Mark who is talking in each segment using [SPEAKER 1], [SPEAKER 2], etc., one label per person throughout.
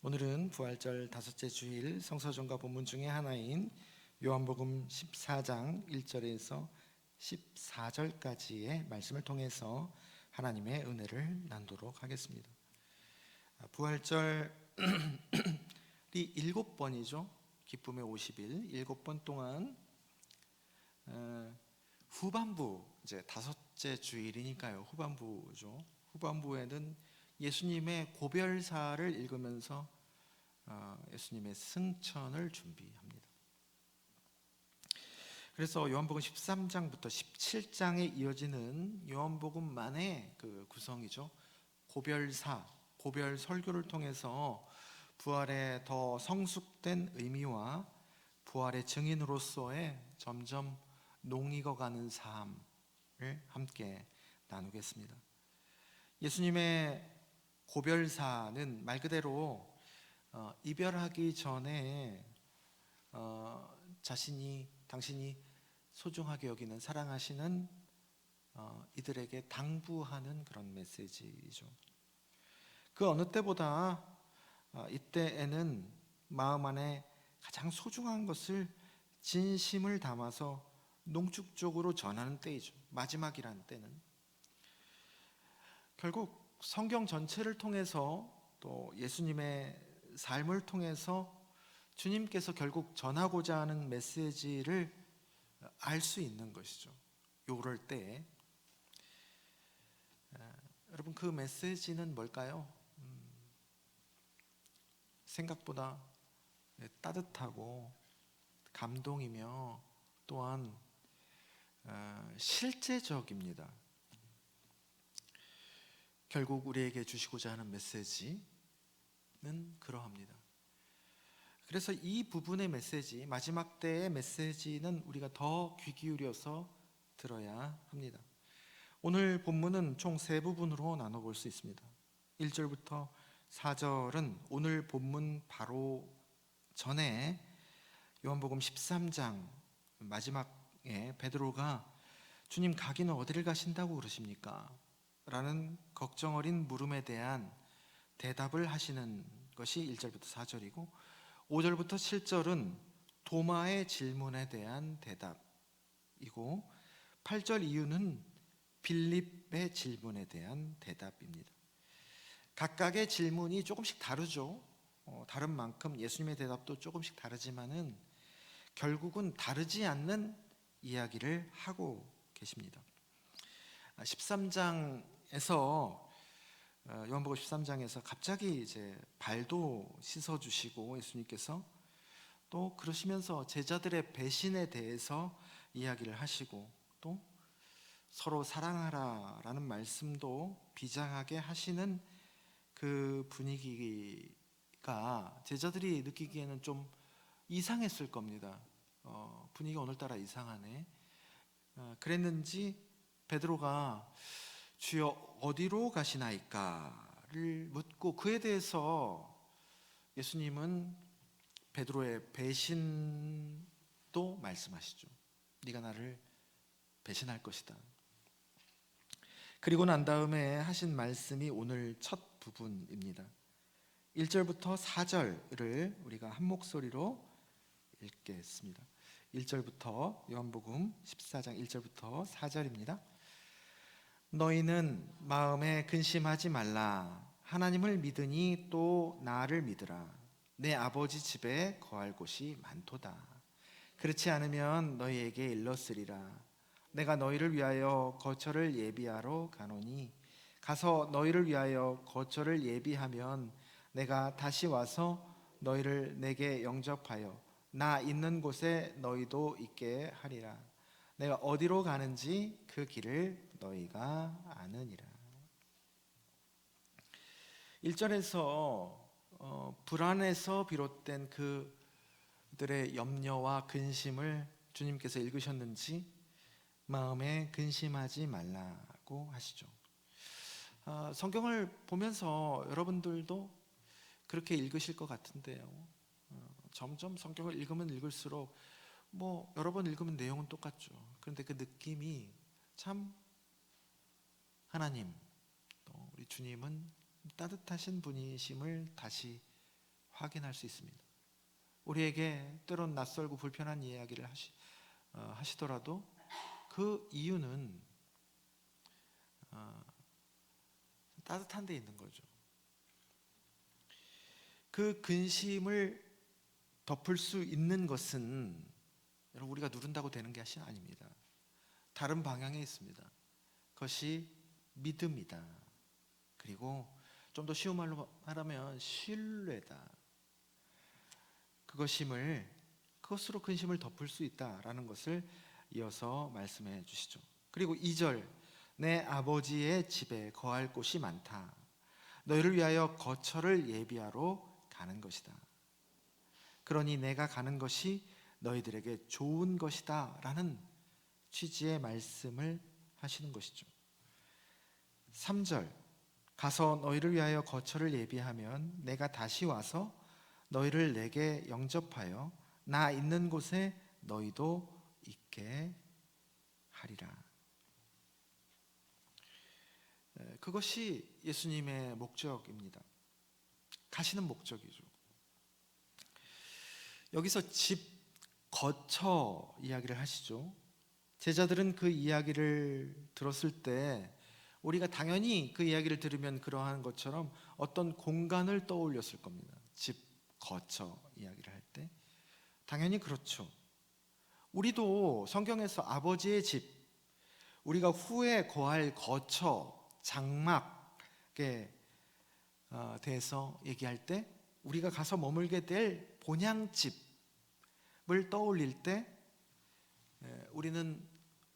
[SPEAKER 1] 오늘은 부활절 다섯째 주일 성서전과 본문 중에 하나인 요한복음 14장 1절에서 14절까지의 말씀을 통해서 하나님의 은혜를 나누도록 하겠습니다. 부활절이 7번이죠. 기쁨의 50일 7번 동안 후반부, 이제 다섯째 주일이니까요. 후반부죠. 후반부에는 예수님의 고별사를 읽으면서 예수님의 승천을 준비합니다. 그래서 요한복음 13장부터 17장에 이어지는 요한복음만의 그 구성이죠. 고별사, 고별 설교를 통해서 부활의 더 성숙된 의미와 부활의 증인으로서의 점점 농익어가는 삶을 함께 나누겠습니다. 예수님의 고별사는 말 그대로 이별하기 전에 당신이 소중하게 여기는 사랑하시는 이들에게 당부하는 그런 메시지죠. 그 어느 때보다 이때에는 마음 안에 가장 소중한 것을 진심을 담아서 농축적으로 전하는 때이죠. 마지막이라는 때는 결국 성경 전체를 통해서 또 예수님의 삶을 통해서 주님께서 결국 전하고자 하는 메시지를 알 수 있는 것이죠. 요럴 때 여러분, 그 메시지는 뭘까요? 생각보다 따뜻하고 감동이며 또한 실제적입니다. 결국 우리에게 주시고자 하는 메시지는 그러합니다. 그래서 이 부분의 메시지, 마지막 때의 메시지는 우리가 더 귀 기울여서 들어야 합니다. 오늘 본문은 총 세 부분으로 나눠볼 수 있습니다. 1절부터 4절은 오늘 본문 바로 전에 요한복음 13장 마지막에 베드로가 주님, 가기는 어디를 가신다고 그러십니까? 라는 걱정 어린 물음에 대한 대답을 하시는 것이 1절부터 4절이고 5절부터 7절은 도마의 질문에 대한 대답이고 8절 이후는 빌립의 질문에 대한 대답입니다. 각각의 질문이 조금씩 다르죠. 다른 만큼 예수님의 대답도 조금씩 다르지만은 결국은 다르지 않는 이야기를 하고 계십니다. 13장에서 요한복음 13장에서 갑자기 이제 발도 씻어 주시고 예수님께서 또 그러시면서 제자들의 배신에 대해서 이야기를 하시고 또 서로 사랑하라라는 말씀도 비장하게 하시는 그 분위기가 제자들이 느끼기에는 좀 이상했을 겁니다. 분위기가 오늘따라 이상하네. 그랬는지 베드로가 주여 어디로 가시나이까를 묻고 그에 대해서 예수님은 베드로의 배신도 말씀하시죠. 네가 나를 배신할 것이다. 그리고 난 다음에 하신 말씀이 오늘 첫 부분입니다. 1절부터 4절을 우리가 한 목소리로 읽겠습니다. 1절부터 요한복음 14장 1절부터 4절입니다. 너희는 마음에 근심하지 말라. 하나님을 믿으니 또 나를 믿으라. 내 아버지 집에 거할 곳이 많도다. 그렇지 않으면 너희에게 일렀으리라. 내가 너희를 위하여 거처를 예비하러 가노니 가서 너희를 위하여 거처를 예비하면 내가 다시 와서 너희를 내게 영접하여 나 있는 곳에 너희도 있게 하리라. 내가 어디로 가는지 그 길을 너희가 아느니라. 1절에서 불안에서 비롯된 그들의 염려와 근심을 주님께서 읽으셨는지 마음에 근심하지 말라고 하시죠. 성경을 보면서 여러분들도 그렇게 읽으실 것 같은데요. 점점 성경을 읽으면 읽을수록 여러 번 읽으면 내용은 똑같죠. 그런데 그 느낌이 참 하나님, 또 우리 주님은 따뜻하신 분이심을 다시 확인할 수 있습니다. 우리에게 때론 낯설고 불편한 이야기를 하시더라도 그 이유는 따뜻한 데 있는 거죠. 그 근심을 덮을 수 있는 것은 여러분 우리가 누른다고 되는 것이 아닙니다. 다른 방향에 있습니다. 그것이 믿음이다. 그리고 좀 더 쉬운 말로 말하면 신뢰다. 그것으로 근심을 덮을 수 있다라는 것을 이어서 말씀해 주시죠. 그리고 2절, 내 아버지의 집에 거할 곳이 많다. 너희를 위하여 거처를 예비하러 가는 것이다. 그러니 내가 가는 것이 너희들에게 좋은 것이다 라는 취지의 말씀을 하시는 것이죠. 3절, 가서 너희를 위하여 거처를 예비하면 내가 다시 와서 너희를 내게 영접하여 나 있는 곳에 너희도 있게 하리라. 그것이 예수님의 목적입니다. 가시는 목적이죠. 여기서 집, 거처 이야기를 하시죠. 제자들은 그 이야기를 들었을 때 우리가 당연히 그 이야기를 들으면 그러한 것처럼 어떤 공간을 떠올렸을 겁니다. 집, 거처 이야기를 할 때 당연히 그렇죠. 우리도 성경에서 아버지의 집, 우리가 후에 거할 거처, 장막에 대해서 얘기할 때 우리가 가서 머물게 될 본향집을 떠올릴 때 우리는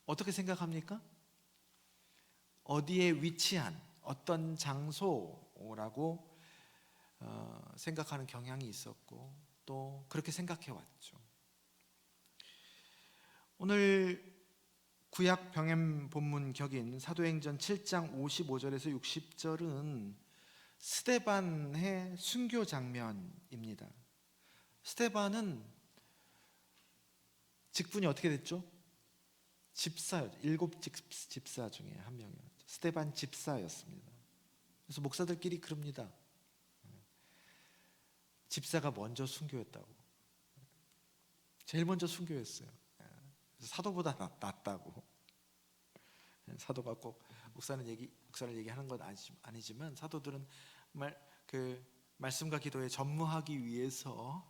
[SPEAKER 1] 어떻게 생각합니까? 어디에 위치한 어떤 장소라고 생각하는 경향이 있었고 또 그렇게 생각해 왔죠. 오늘 구약 병임 본문 격인 사도행전 7장 55절에서 60절은 스데반의 순교 장면입니다. 스데반은 직분이 어떻게 됐죠? 집사였죠. 7집사 중에 한 명이었죠. 스데반 집사였습니다. 그래서 목사들끼리 그럽니다. 집사가 먼저 순교했다고. 제일 먼저 순교했어요. 사도보다 낫다고. 사도가 꼭 목사를 얘기하는 건 아니지만 사도들은 그 말씀과 기도에 전무하기 위해서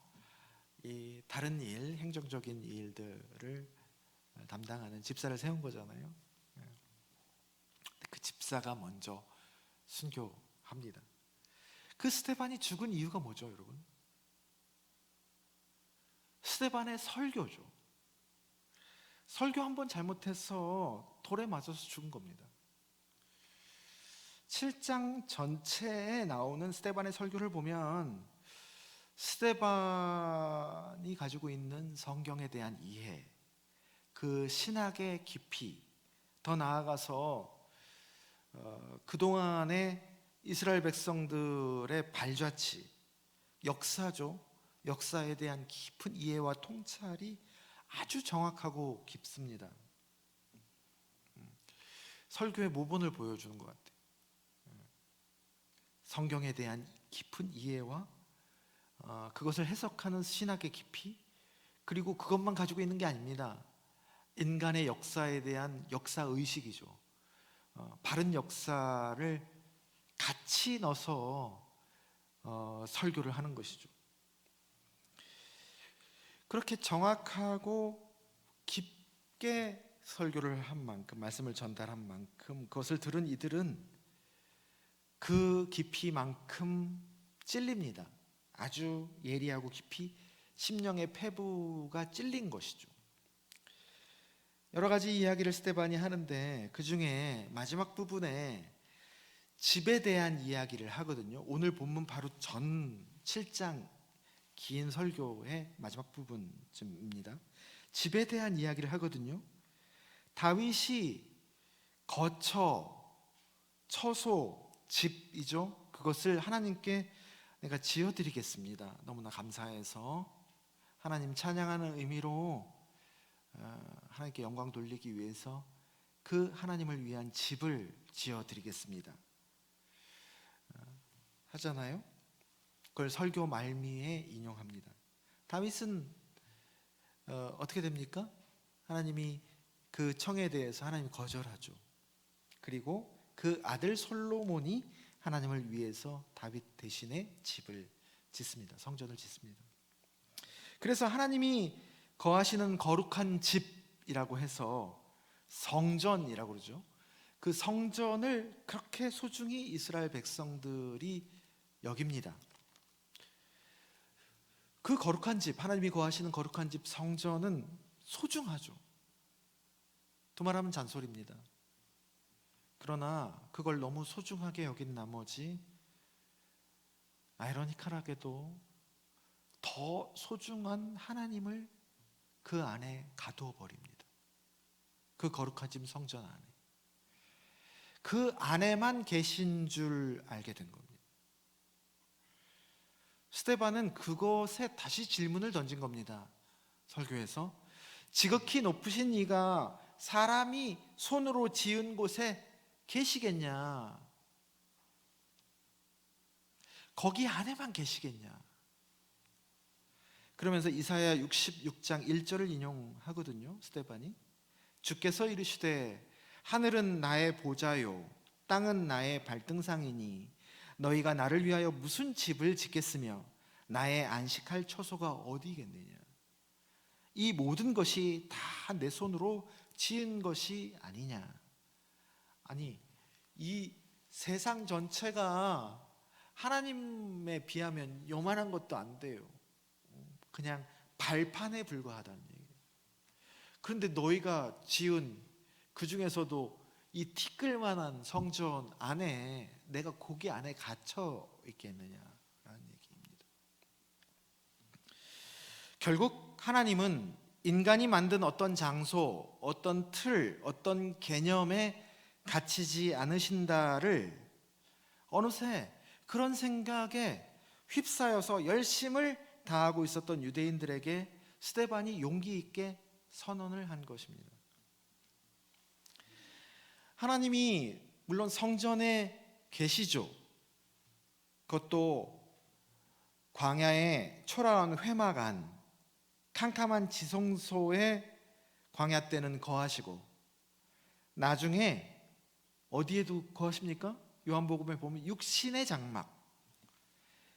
[SPEAKER 1] 이 다른 일, 행정적인 일들을 담당하는 집사를 세운 거잖아요. 그 집사가 먼저 순교합니다. 그 스데반이 죽은 이유가 뭐죠, 여러분? 스데반의 설교죠. 설교 한 번 잘못해서 돌에 맞아서 죽은 겁니다. 7장 전체에 나오는 스데반의 설교를 보면 스데반이 가지고 있는 성경에 대한 이해, 그 신학의 깊이, 더 나아가서 그동안의 이스라엘 백성들의 발자취, 역사죠. 역사에 대한 깊은 이해와 통찰이 아주 정확하고 깊습니다. 설교의 모본을 보여주는 것 같아요. 성경에 대한 깊은 이해와 그것을 해석하는 신학의 깊이, 그리고 그것만 가지고 있는 게 아닙니다. 인간의 역사에 대한 역사의식이죠. 바른 역사를 같이 넣어서 설교를 하는 것이죠. 그렇게 정확하고 깊게 설교를 한 만큼, 말씀을 전달한 만큼 그것을 들은 이들은 그 깊이만큼 찔립니다. 아주 예리하고 깊이 심령의 폐부가 찔린 것이죠. 여러 가지 이야기를 스데반이 하는데 그 중에 마지막 부분에 집에 대한 이야기를 하거든요. 오늘 본문 바로 전 7장 긴 설교의 마지막 부분쯤입니다. 집에 대한 이야기를 하거든요. 다윗이 거처, 처소, 집이죠. 그것을 하나님께 내가 지어드리겠습니다. 너무나 감사해서 하나님 찬양하는 의미로 하나님께 영광 돌리기 위해서 그 하나님을 위한 집을 지어드리겠습니다 하잖아요. 그걸 설교 말미에 인용합니다. 다윗은 어떻게 됩니까? 하나님이 그 청에 대해서 하나님이 거절하죠. 그리고 그 아들 솔로몬이 하나님을 위해서 다윗 대신에 집을 짓습니다. 성전을 짓습니다. 그래서 하나님이 거하시는 거룩한 집이라고 해서 성전이라고 그러죠. 그 성전을 그렇게 소중히 이스라엘 백성들이 여깁니다. 그 거룩한 집, 하나님이 거하시는 거룩한 집 성전은 소중하죠. 두말하면 잔소리입니다. 그러나 그걸 너무 소중하게 여긴 나머지 아이러니컬하게도 더 소중한 하나님을 그 안에 가두어 버립니다. 그 거룩한 집 성전 안에. 그 안에만 계신 줄 알게 된 겁니다. 스데반은 그것에 다시 질문을 던진 겁니다. 설교에서 지극히 높으신 이가 사람이 손으로 지은 곳에 계시겠냐? 거기 안에만 계시겠냐? 그러면서 이사야 66장 1절을 인용하거든요. 스데반이 주께서 이르시되 하늘은 나의 보좌요 땅은 나의 발등상이니 너희가 나를 위하여 무슨 집을 짓겠으며 나의 안식할 처소가 어디겠느냐. 이 모든 것이 다 내 손으로 지은 것이 아니냐. 아니, 이 세상 전체가 하나님에 비하면 요만한 것도 안 돼요. 그냥 발판에 불과하다는 얘기예요. 그런데 너희가 지은 그 중에서도 이 티끌만한 성전 안에 내가 거기 안에 갇혀 있겠느냐라는 얘기입니다. 결국 하나님은 인간이 만든 어떤 장소, 어떤 틀, 어떤 개념에 갇히지 않으신다를 어느새 그런 생각에 휩싸여서 열심을 다하고 있었던 유대인들에게 스데반이 용기 있게 선언을 한 것입니다. 하나님이 물론 성전에 계시죠. 그것도 광야의 초라한 회막 안, 캄캄한 지성소에 광야 때는 거하시고 나중에 어디에도 거하십니까? 요한복음에 보면 육신의 장막,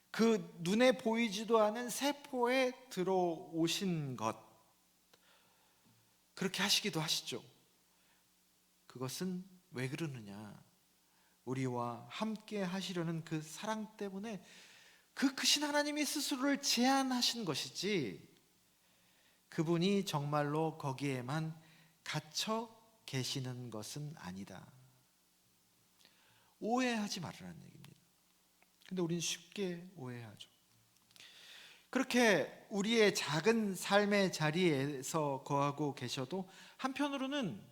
[SPEAKER 1] 그 눈에 보이지도 않은 세포에 들어오신 것, 그렇게 하시기도 하시죠. 그것은 왜 그러느냐? 우리와 함께 하시려는 그 사랑 때문에 그 크신 하나님이 스스로를 제한하신 것이지 그분이 정말로 거기에만 갇혀 계시는 것은 아니다. 오해하지 말으라는 얘기입니다. 근데 우리는 쉽게 오해하죠. 그렇게 우리의 작은 삶의 자리에서 거하고 계셔도 한편으로는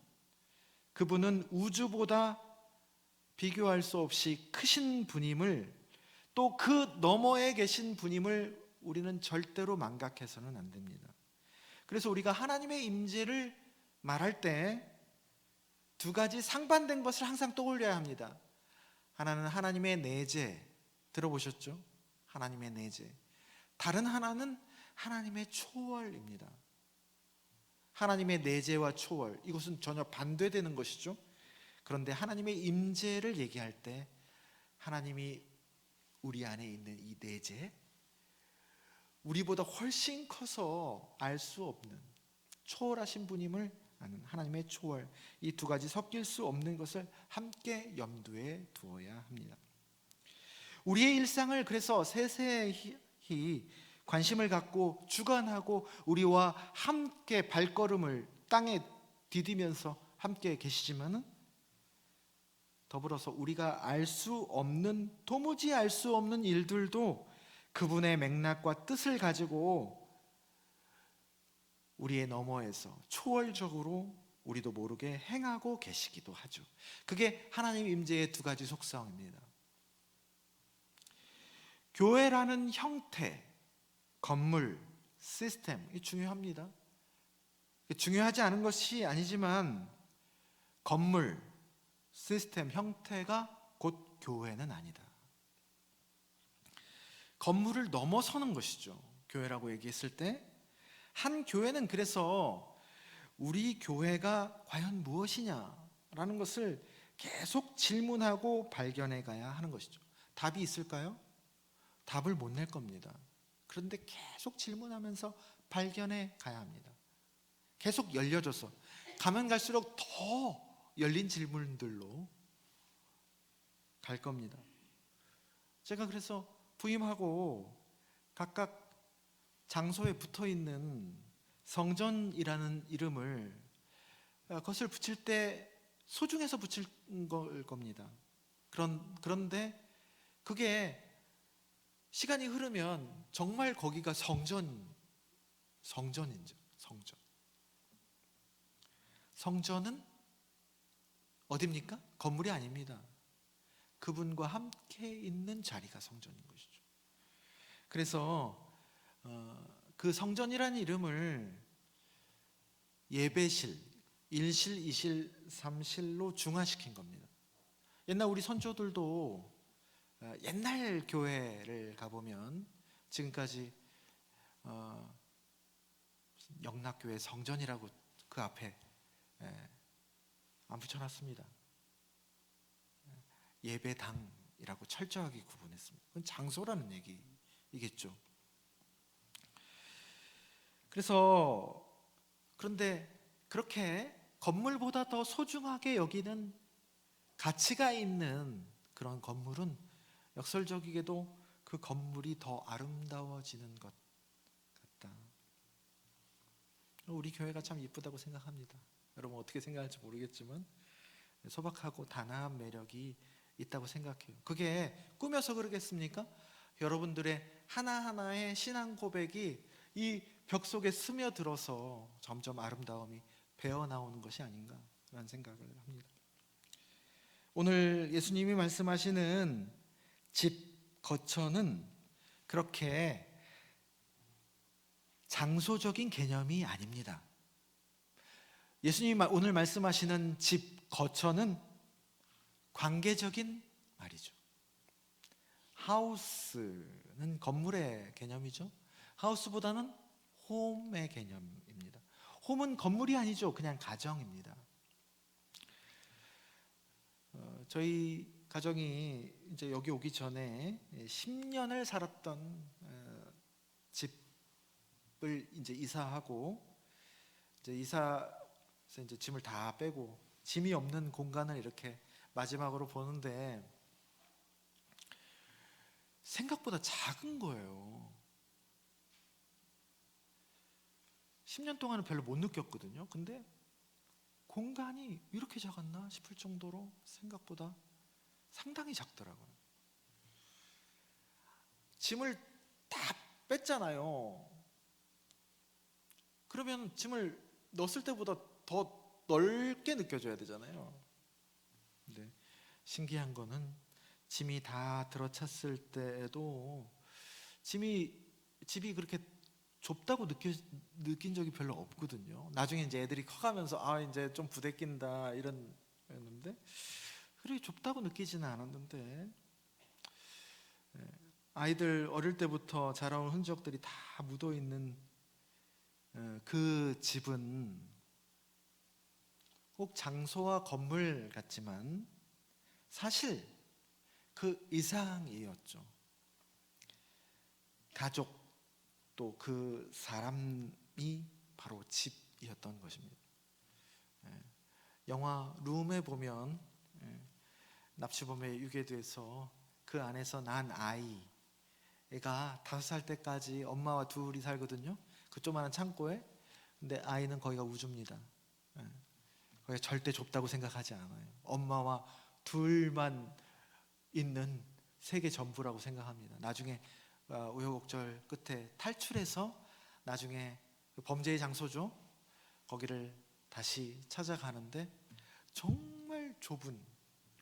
[SPEAKER 1] 그분은 우주보다 비교할 수 없이 크신 분임을, 또 그 너머에 계신 분임을 우리는 절대로 망각해서는 안 됩니다. 그래서 우리가 하나님의 임재를 말할 때 두 가지 상반된 것을 항상 떠올려야 합니다. 하나는 하나님의 내재, 들어보셨죠? 하나님의 내재. 다른 하나는 하나님의 초월입니다. 하나님의 내재와 초월, 이것은 전혀 반대되는 것이죠. 그런데 하나님의 임재를 얘기할 때 하나님이 우리 안에 있는 이 내재, 우리보다 훨씬 커서 알 수 없는 초월하신 분임을 아는 하나님의 초월, 이 두 가지 섞일 수 없는 것을 함께 염두에 두어야 합니다. 우리의 일상을 그래서 세세히 관심을 갖고 주관하고 우리와 함께 발걸음을 땅에 디디면서 함께 계시지만은 더불어서 우리가 알 수 없는, 도무지 알 수 없는 일들도 그분의 맥락과 뜻을 가지고 우리의 너머에서 초월적으로 우리도 모르게 행하고 계시기도 하죠. 그게 하나님 임재의 두 가지 속성입니다. 교회라는 형태, 건물, 시스템, 이 중요합니다. 중요하지 않은 것이 아니지만 건물, 시스템, 형태가 곧 교회는 아니다. 건물을 넘어서는 것이죠. 교회라고 얘기했을 때 한 교회는 그래서 우리 교회가 과연 무엇이냐라는 것을 계속 질문하고 발견해 가야 하는 것이죠. 답이 있을까요? 답을 못 낼 겁니다. 그런데 계속 질문하면서 발견해 가야 합니다. 계속 열려져서 가면 갈수록 더 열린 질문들로 갈 겁니다. 제가 그래서 부임하고 각각 장소에 붙어 있는 성전이라는 이름을 그것을 붙일 때 소중해서 붙일 걸 겁니다. 그런데 그게 시간이 흐르면 정말 거기가 성전인죠. 성전. 성전은 어디입니까? 건물이 아닙니다. 그분과 함께 있는 자리가 성전인 것이죠. 그래서 그 성전이라는 이름을 예배실, 1실, 2실, 3실로 중화시킨 겁니다. 옛날 우리 선조들도 옛날 교회를 가보면 지금까지 영락교회 성전이라고 그 앞에 안 붙여놨습니다. 예배당이라고 철저하게 구분했습니다. 그건 장소라는 얘기겠죠. 그런데 그렇게 건물보다 더 소중하게 여기는 가치가 있는 그런 건물은 역설적이게도 그 건물이 더 아름다워지는 것 같다. 우리 교회가 참 이쁘다고 생각합니다. 여러분 어떻게 생각할지 모르겠지만 소박하고 단아한 매력이 있다고 생각해요. 그게 꾸며서 그러겠습니까? 여러분들의 하나하나의 신앙 고백이 이 벽 속에 스며들어서 점점 아름다움이 배어나오는 것이 아닌가라는 생각을 합니다. 오늘 예수님이 말씀하시는 집, 거처는 그렇게 장소적인 개념이 아닙니다. 예수님이 오늘 말씀하시는 집, 거처는 관계적인 말이죠. 하우스는 건물의 개념이죠. 하우스보다는 홈의 개념입니다. 홈은 건물이 아니죠. 그냥 가정입니다. 저희 가정이 이제 여기 오기 전에 10년을 살았던 집을 이제 이사하고 이사해서 이제 짐을 다 빼고 짐이 없는 공간을 이렇게 마지막으로 보는데 생각보다 작은 거예요. 10년 동안은 별로 못 느꼈거든요. 근데 공간이 이렇게 작았나 싶을 정도로 생각보다 상당히 작더라고요. 짐을 다 뺐잖아요. 그러면 짐을 넣었을 때보다 더 넓게 느껴져야 되잖아요. 근데 신기한 거는 짐이 다 들어찼을 때에도 집이 그렇게 좁다고 느낀 적이 별로 없거든요. 나중에 이제 애들이 커가면서 이제 좀 부대낀다 이랬는데 그렇게 좁다고 느끼지는 않았는데 아이들 어릴 때부터 자라온 흔적들이 다 묻어 있는 그 집은 꼭 장소와 건물 같지만 사실 그 이상이었죠. 가족 또 그 사람이 바로 집이었던 것입니다. 영화 룸에 보면 납치범에 유괴돼서 그 안에서 난 아이가 5살 때까지 엄마와 둘이 살거든요. 그 조그마한 창고에. 근데 아이는 거기가 우주입니다. 거기가 절대 좁다고 생각하지 않아요. 엄마와 둘만 있는 세계 전부라고 생각합니다. 나중에 우여곡절 끝에 탈출해서 나중에 범죄의 장소죠. 거기를 다시 찾아가는데 정말 좁은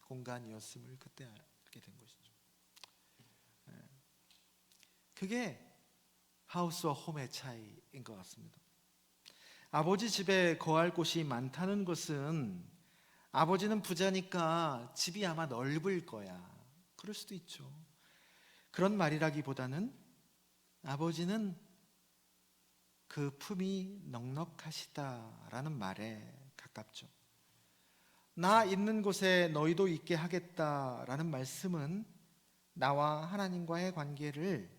[SPEAKER 1] 공간이었음을 그때 알게 된 것이죠. 그게 하우스와 홈의 차이인 것 같습니다. 아버지 집에 거할 곳이 많다는 것은 아버지는 부자니까 집이 아마 넓을 거야. 그럴 수도 있죠. 그런 말이라기보다는 아버지는 그 품이 넉넉하시다라는 말에 가깝죠. 나 있는 곳에 너희도 있게 하겠다라는 말씀은 나와 하나님과의 관계를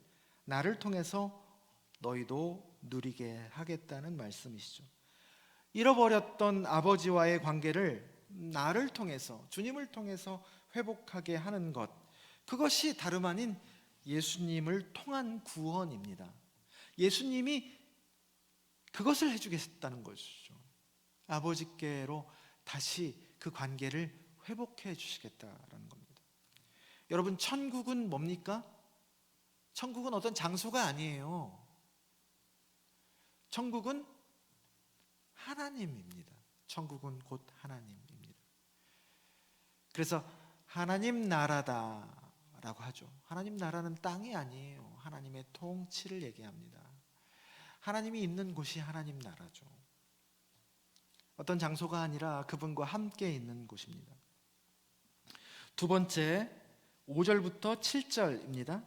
[SPEAKER 1] 나를 통해서 너희도 누리게 하겠다는 말씀이시죠. 잃어버렸던 아버지와의 관계를 나를 통해서, 주님을 통해서 회복하게 하는 것, 그것이 다름 아닌 예수님을 통한 구원입니다. 예수님이 그것을 해주겠다는 것이죠. 아버지께로 다시 그 관계를 회복해 주시겠다라는 겁니다. 여러분, 천국은 뭡니까? 천국은 어떤 장소가 아니에요. 천국은 하나님입니다. 천국은 곧 하나님입니다. 그래서 하나님 나라다라고 하죠. 하나님 나라는 땅이 아니에요. 하나님의 통치를 얘기합니다. 하나님이 있는 곳이 하나님 나라죠. 어떤 장소가 아니라 그분과 함께 있는 곳입니다. 두 번째, 5절부터 7절입니다.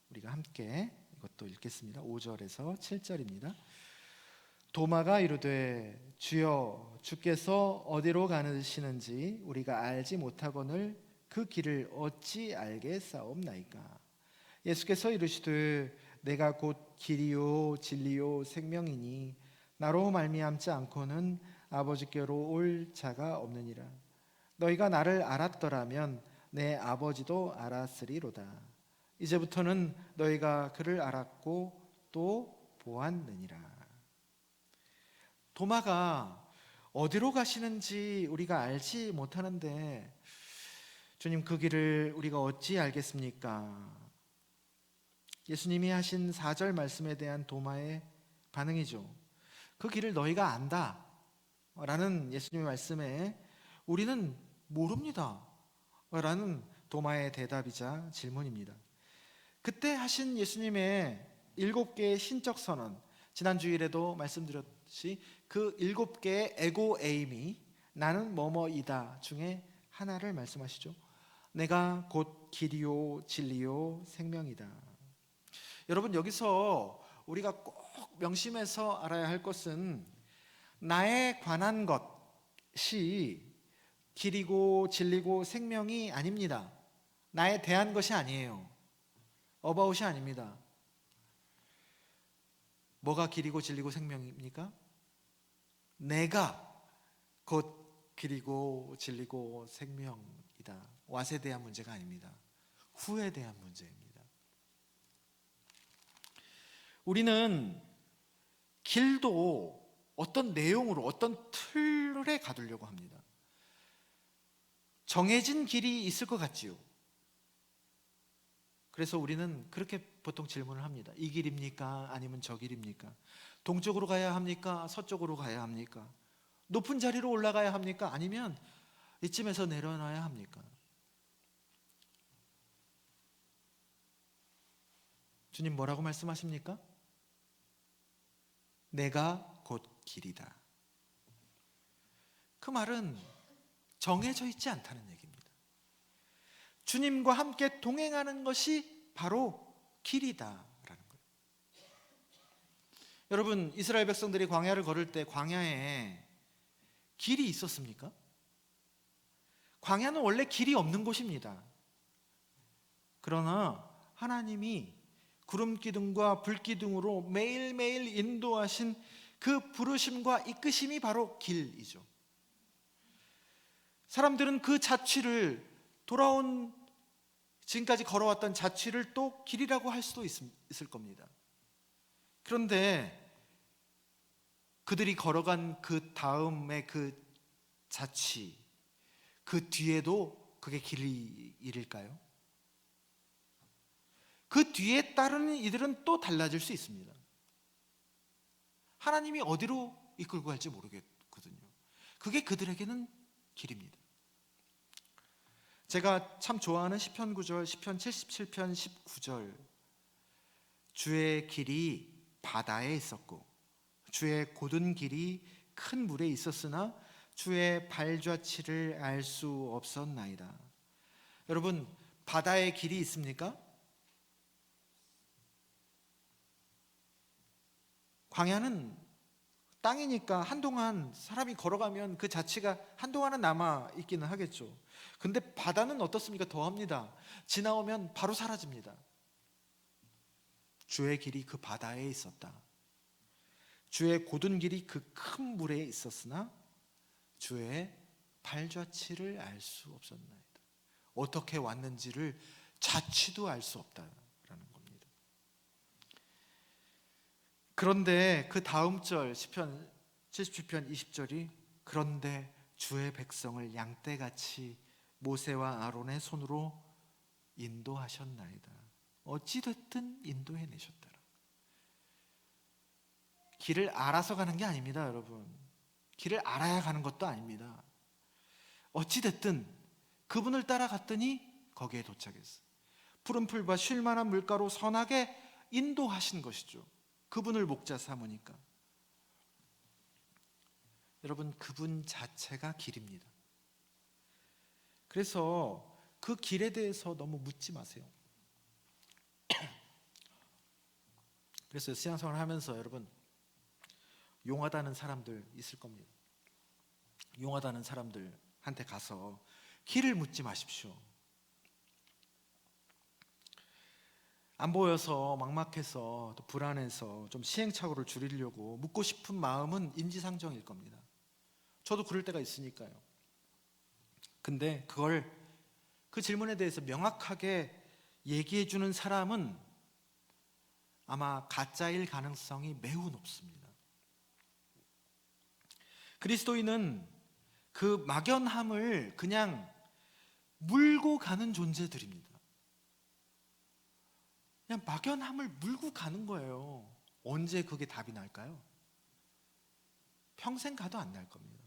[SPEAKER 1] 우리가 함께 이것도 읽겠습니다. 5절에서 7절입니다. 도마가 이르되 주여 주께서 어디로 가시는지 우리가 알지 못하거늘 그 길을 어찌 알겠사옵나이까. 예수께서 이르시되 내가 곧 길이요 진리요 생명이니 나로 말미암지 않고는 아버지께로 올 자가 없느니라. 너희가 나를 알았더라면 내 아버지도 알았으리로다. 이제부터는 너희가 그를 알았고 또 보았느니라. 도마가 어디로 가시는지 우리가 알지 못하는데 주님, 그 길을 우리가 어찌 알겠습니까? 예수님이 하신 4절 말씀에 대한 도마의 반응이죠. 그 길을 너희가 안다 라는 예수님의 말씀에 우리는 모릅니다 라는 도마의 대답이자 질문입니다. 그때 하신 예수님의 7개의 신적 선언, 지난 주일에도 말씀드렸듯이 그 7개의 에고 에임이 나는 뭐뭐이다 중에 하나를 말씀하시죠. 내가 곧 길이요 진리요 생명이다. 여러분, 여기서 우리가 꼭 명심해서 알아야 할 것은 나에 관한 것이 길이고 진리고 생명이 아닙니다. 나에 대한 것이 아니에요. 어바웃이 아닙니다. 뭐가 길이고 진리고 생명입니까? 내가 곧 길이고 진리고 생명이다. 왓에 대한 문제가 아닙니다. 후에 대한 문제입니다. 우리는 길도 어떤 내용으로, 어떤 틀에 가두려고 합니다. 정해진 길이 있을 것 같지요. 그래서 우리는 그렇게 보통 질문을 합니다. 이 길입니까? 아니면 저 길입니까? 동쪽으로 가야 합니까? 서쪽으로 가야 합니까? 높은 자리로 올라가야 합니까? 아니면 이쯤에서 내려놔야 합니까? 주님 뭐라고 말씀하십니까? 내가 곧 길이다. 그 말은 정해져 있지 않다는 얘기입니다. 주님과 함께 동행하는 것이 바로 길이다라는 거예요. 여러분, 이스라엘 백성들이 광야를 걸을 때 광야에 길이 있었습니까? 광야는 원래 길이 없는 곳입니다. 그러나 하나님이 구름 기둥과 불 기둥으로 매일매일 인도하신 그 부르심과 이끄심이 바로 길이죠. 사람들은 그 자취를, 돌아온 지금까지 걸어왔던 자취를 또 길이라고 할 수도 있을 겁니다. 그런데 그들이 걸어간 그 다음에 그 자취, 그 뒤에도 그게 길일까요? 그 뒤에 따르는 이들은 또 달라질 수 있습니다. 하나님이 어디로 이끌고 갈지 모르겠거든요. 그게 그들에게는 길입니다. 제가 참 좋아하는 시편 9절, 시편 77편 19절. 주의 길이 바다에 있었고 주의 곧은 길이 큰 물에 있었으나 주의 발자취를 알 수 없었나이다. 여러분, 바다에 길이 있습니까? 광야는 땅이니까 한동안 사람이 걸어가면 그 자체가 한동안은 남아 있기는 하겠죠. 근데 바다는 어떻습니까? 더합니다. 지나오면 바로 사라집니다. 주의 길이 그 바다에 있었다. 주의 곧은 길이 그 큰 물에 있었으나 주의 발자취를 알 수 없었나이다. 어떻게 왔는지를 자취도 알 수 없다라는 겁니다. 그런데 그 다음 절 시편 77편 20절이 그런데 주의 백성을 양떼같이 모세와 아론의 손으로 인도하셨나이다. 어찌됐든 인도해내셨더라. 길을 알아서 가는 게 아닙니다, 여러분. 길을 알아야 가는 것도 아닙니다. 어찌됐든 그분을 따라갔더니 거기에 도착했어요. 푸른 풀과 쉴만한 물가로 선하게 인도하신 것이죠. 그분을 목자 삼으니까. 여러분, 그분 자체가 길입니다. 그래서 그 길에 대해서 너무 묻지 마세요. 그래서 신앙생활을 하면서 여러분, 용하다는 사람들 있을 겁니다. 용하다는 사람들한테 가서 길을 묻지 마십시오. 안 보여서 막막해서 또 불안해서 좀 시행착오를 줄이려고 묻고 싶은 마음은 인지상정일 겁니다. 저도 그럴 때가 있으니까요. 근데 그 질문에 대해서 명확하게 얘기해 주는 사람은 아마 가짜일 가능성이 매우 높습니다. 그리스도인은 그 막연함을 그냥 물고 가는 존재들입니다. 그냥 막연함을 물고 가는 거예요. 언제 그게 답이 날까요? 평생 가도 안 날 겁니다.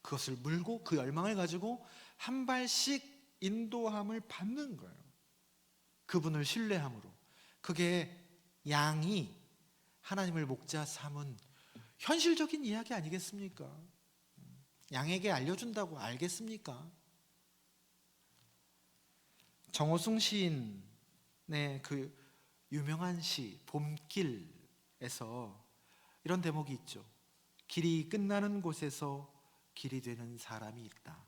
[SPEAKER 1] 그것을 물고 그 열망을 가지고 한 발씩 인도함을 받는 거예요. 그분을 신뢰함으로. 그게 양이 하나님을 목자 삼은 현실적인 이야기 아니겠습니까? 양에게 알려준다고 알겠습니까? 정호승 시인의 그 유명한 시 봄길에서 이런 대목이 있죠. 길이 끝나는 곳에서 길이 되는 사람이 있다.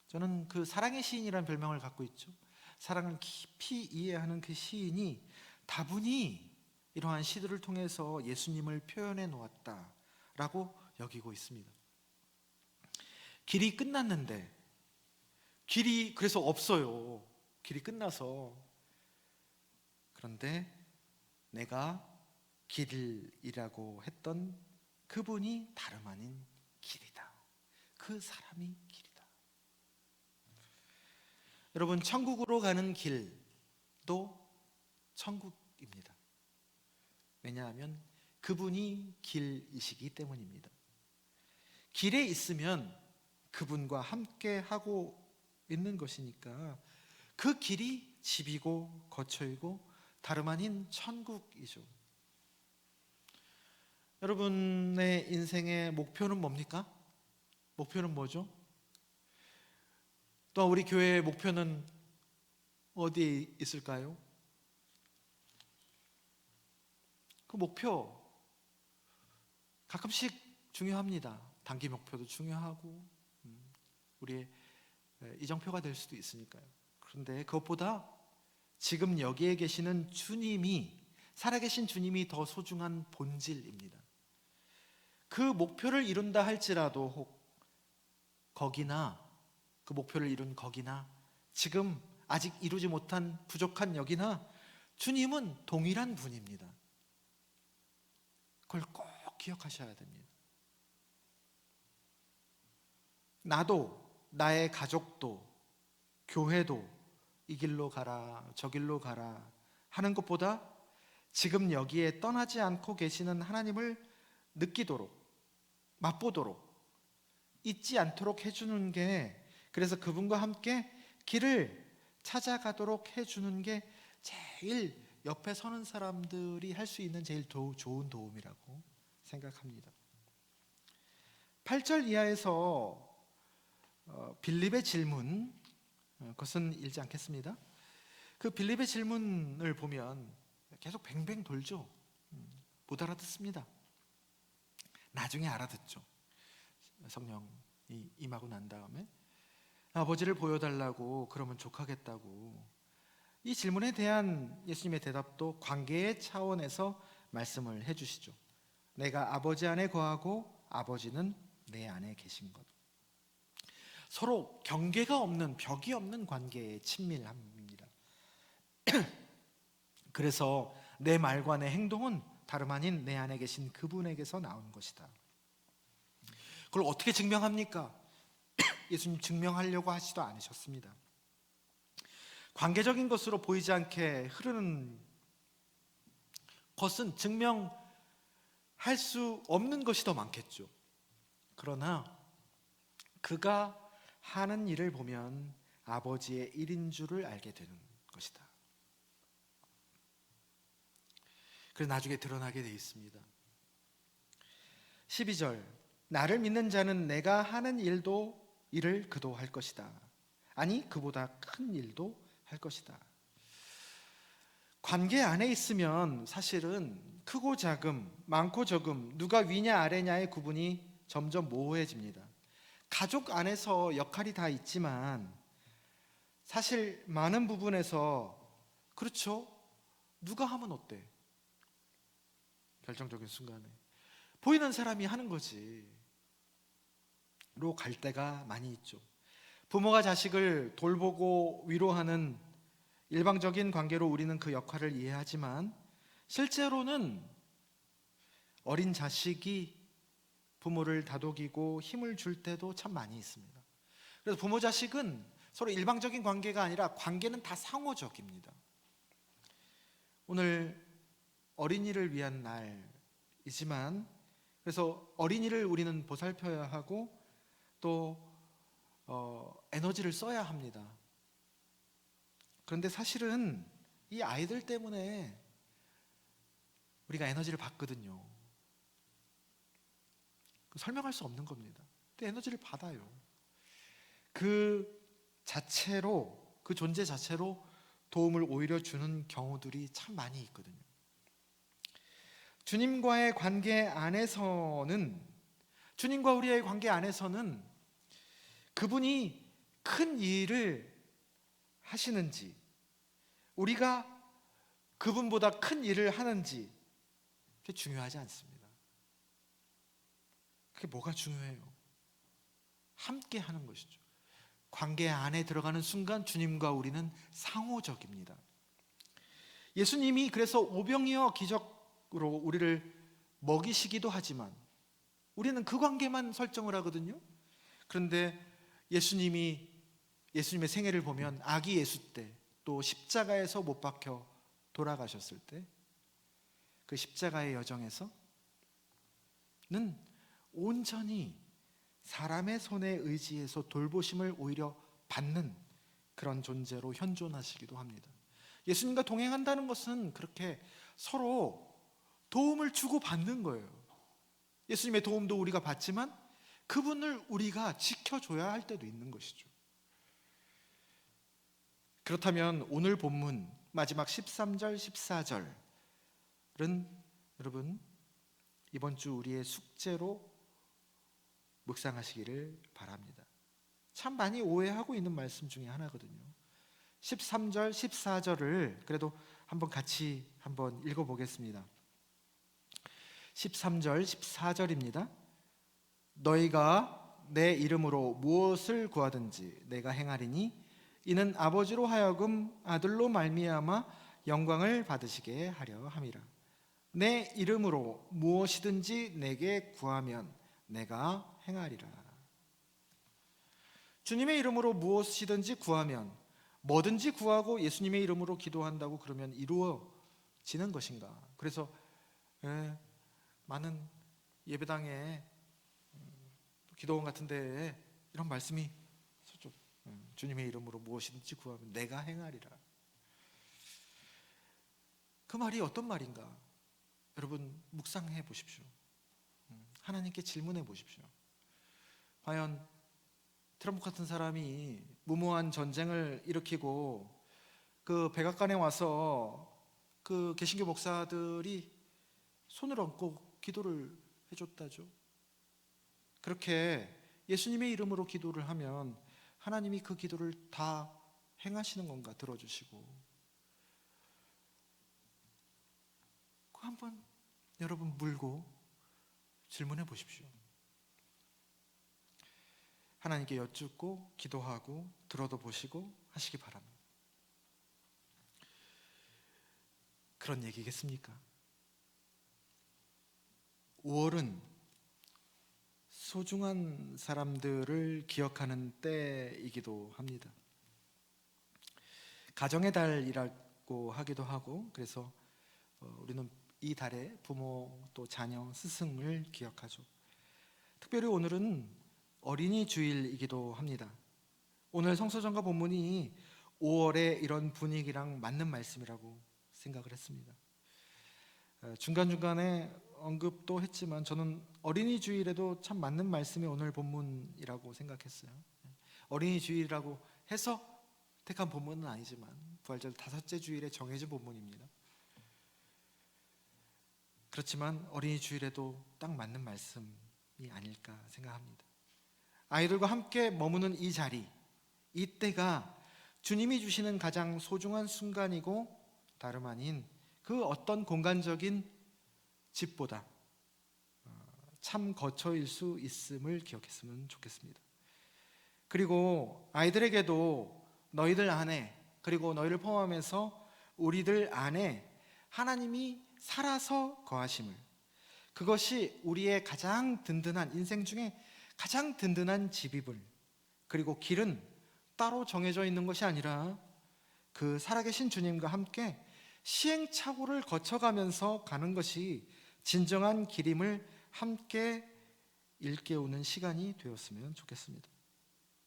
[SPEAKER 1] 저는 그 사랑의 시인이라는 별명을 갖고 있죠. 사랑을 깊이 이해하는 그 시인이 다분히 이러한 시들을 통해서 예수님을 표현해 놓았다라고 여기고 있습니다. 길이 끝났는데 길이 그래서 없어요. 길이 끝나서. 그런데 내가 길이라고 했던 그분이 다름 아닌 길이다. 그 사람이 길이다. 여러분, 천국으로 가는 길도 천국입니다. 왜냐하면 그분이 길이시기 때문입니다. 길에 있으면 그분과 함께 하고 있는 것이니까 그 길이 집이고 거처이고 다름 아닌 천국이죠. 여러분의 인생의 목표는 뭡니까? 목표는 뭐죠? 또 우리 교회의 목표는 어디에 있을까요? 그 목표 가끔씩 중요합니다. 단기 목표도 중요하고 우리의 이정표가 될 수도 있으니까요. 그런데 그것보다 지금 여기에 계시는 주님이, 살아계신 주님이 더 소중한 본질입니다. 그 목표를 이룬다 할지라도 혹 거기나, 그 목표를 이룬 거기나, 지금 아직 이루지 못한 부족한 여기나 주님은 동일한 분입니다. 그걸 꼭 기억하셔야 됩니다. 나도, 나의 가족도, 교회도 이 길로 가라, 저 길로 가라 하는 것보다 지금 여기에 떠나지 않고 계시는 하나님을 느끼도록, 맛보도록, 잊지 않도록 해주는 게, 그래서 그분과 함께 길을 찾아가도록 해주는 게 제일 옆에 서는 사람들이 할 수 있는 제일 좋은 도움이라고 생각합니다. 8절 이하에서 빌립의 질문, 그것은 읽지 않겠습니다. 그 빌립의 질문을 보면 계속 뱅뱅 돌죠. 못 알아듣습니다. 나중에 알아듣죠. 성령이 임하고 난 다음에 아버지를 보여달라고 그러면 족하겠다고. 이 질문에 대한 예수님의 대답도 관계의 차원에서 말씀을 해주시죠. 내가 아버지 안에 거하고 아버지는 내 안에 계신 것. 서로 경계가 없는, 벽이 없는 관계의 친밀함입니다. 그래서 내 말과 내 행동은 다름 아닌 내 안에 계신 그분에게서 나온 것이다. 그걸 어떻게 증명합니까? 예수님 증명하려고 하지도 않으셨습니다. 관계적인 것으로 보이지 않게 흐르는 것은 증명할 수 없는 것이 더 많겠죠. 그러나 그가 하는 일을 보면 아버지의 일인 줄을 알게 되는 것이다. 그래서 나중에 드러나게 되어 있습니다. 12절, 나를 믿는 자는 내가 하는 일을 그도 할 것이다. 아니 그보다 큰 일도 할 것이다. 관계 안에 있으면 사실은 크고 작음, 많고 적음, 누가 위냐 아래냐의 구분이 점점 모호해집니다. 가족 안에서 역할이 다 있지만 사실 많은 부분에서 그렇죠, 누가 하면 어때? 결정적인 순간에 보이는 사람이 하는 거지 로 갈 때가 많이 있죠. 부모가 자식을 돌보고 위로하는 일방적인 관계로 우리는 그 역할을 이해하지만 실제로는 어린 자식이 부모를 다독이고 힘을 줄 때도 참 많이 있습니다. 그래서 부모 자식은 서로 일방적인 관계가 아니라 관계는 다 상호적입니다. 오늘 어린이를 위한 날이지만 그래서 어린이를 우리는 보살펴야 하고 또 에너지를 써야 합니다. 그런데 사실은 이 아이들 때문에 우리가 에너지를 받거든요. 설명할 수 없는 겁니다. 또 에너지를 받아요. 그 자체로, 그 존재 자체로 도움을 오히려 주는 경우들이 참 많이 있거든요. 주님과의 관계 안에서는, 주님과 우리의 관계 안에서는 그분이 큰 일을 하시는지, 우리가 그분보다 큰 일을 하는지 그게 중요하지 않습니다. 그게 뭐가 중요해요? 함께 하는 것이죠. 관계 안에 들어가는 순간 주님과 우리는 상호적입니다. 예수님이 그래서 오병이어 기적으로 우리를 먹이시기도 하지만 우리는 그 관계만 설정을 하거든요. 그런데 예수님의 생애를 보면 아기 예수 때, 또 십자가에서 못 박혀 돌아가셨을 때 그 십자가의 여정에서는 온전히 사람의 손에 의지해서 돌보심을 오히려 받는 그런 존재로 현존하시기도 합니다. 예수님과 동행한다는 것은 그렇게 서로 도움을 주고 받는 거예요. 예수님의 도움도 우리가 받지만 그분을 우리가 지켜줘야 할 때도 있는 것이죠. 그렇다면 오늘 본문 마지막 13절, 14절은 여러분 이번 주 우리의 숙제로 묵상하시기를 바랍니다. 참 많이 오해하고 있는 말씀 중에 하나거든요. 13절, 14절을 그래도 같이 한번 읽어보겠습니다. 13절, 14절입니다. 너희가 내 이름으로 무엇을 구하든지 내가 행하리니 이는 아버지로 하여금 아들로 말미암아 영광을 받으시게 하려 함이라. 내 이름으로 무엇이든지 내게 구하면 내가 행하리라. 주님의 이름으로 무엇이든지 구하면, 뭐든지 구하고 예수님의 이름으로 기도한다고 그러면 이루어지는 것인가? 그래서 많은 예배당에 기도원 같은 데에 이런 말씀이 있었죠. 주님의 이름으로 무엇이든지 구하면 내가 행하리라. 그 말이 어떤 말인가? 여러분 묵상해 보십시오. 하나님께 질문해 보십시오. 과연 트럼프 같은 사람이 무모한 전쟁을 일으키고 그 백악관에 와서 그 개신교 목사들이 손을 얹고 기도를 해줬다죠. 그렇게 예수님의 이름으로 기도를 하면 하나님이 그 기도를 다 행하시는 건가 들어주시고, 그 한번 여러분 물고 질문해 보십시오. 하나님께 여쭙고 기도하고 들어도 보시고 하시기 바랍니다. 그런 얘기겠습니까? 5월은 소중한 사람들을 기억하는 때이기도 합니다. 가정의 달이라고 하기도 하고, 그래서 우리는 이 달에 부모 또 자녀 스승을 기억하죠. 특별히 오늘은 어린이 주일이기도 합니다. 오늘 성서전과 본문이 5월의 이런 분위기랑 맞는 말씀이라고 생각을 했습니다. 중간중간에 언급도 했지만 저는 어린이 주일에도 참 맞는 말씀이 오늘 본문이라고 생각했어요. 어린이 주일이라고 해서 택한 본문은 아니지만 부활절 다섯째 주일에 정해진 본문입니다. 그렇지만 어린이 주일에도 딱 맞는 말씀이 아닐까 생각합니다. 아이들과 함께 머무는 이 자리, 이때가 주님이 주시는 가장 소중한 순간이고 다름 아닌 그 어떤 공간적인 집보다 참 거처일 수 있음을 기억했으면 좋겠습니다. 그리고 아이들에게도 너희들 안에, 그리고 너희를 포함해서 우리들 안에 하나님이 살아서 거하심을, 그것이 우리의 가장 든든한, 인생 중에 가장 든든한 집입을, 그리고 길은 따로 정해져 있는 것이 아니라 그 살아계신 주님과 함께 시행착오를 거쳐가면서 가는 것이 진정한 길임을 함께 일깨우는 시간이 되었으면 좋겠습니다.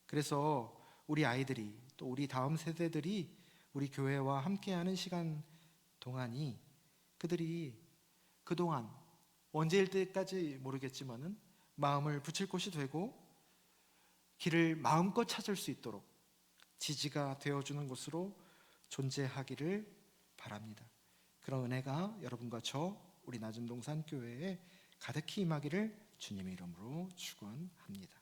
[SPEAKER 1] 그래서 우리 아이들이, 또 우리 다음 세대들이 우리 교회와 함께하는 시간 동안이 그들이 그동안 언제일 때까지 모르겠지만은 마음을 붙일 곳이 되고 길을 마음껏 찾을 수 있도록 지지가 되어주는 곳으로 존재하기를 바랍니다. 그런 은혜가 여러분과 저 우리 낮은동산 교회에 가득히 임하기를 주님의 이름으로 축원합니다.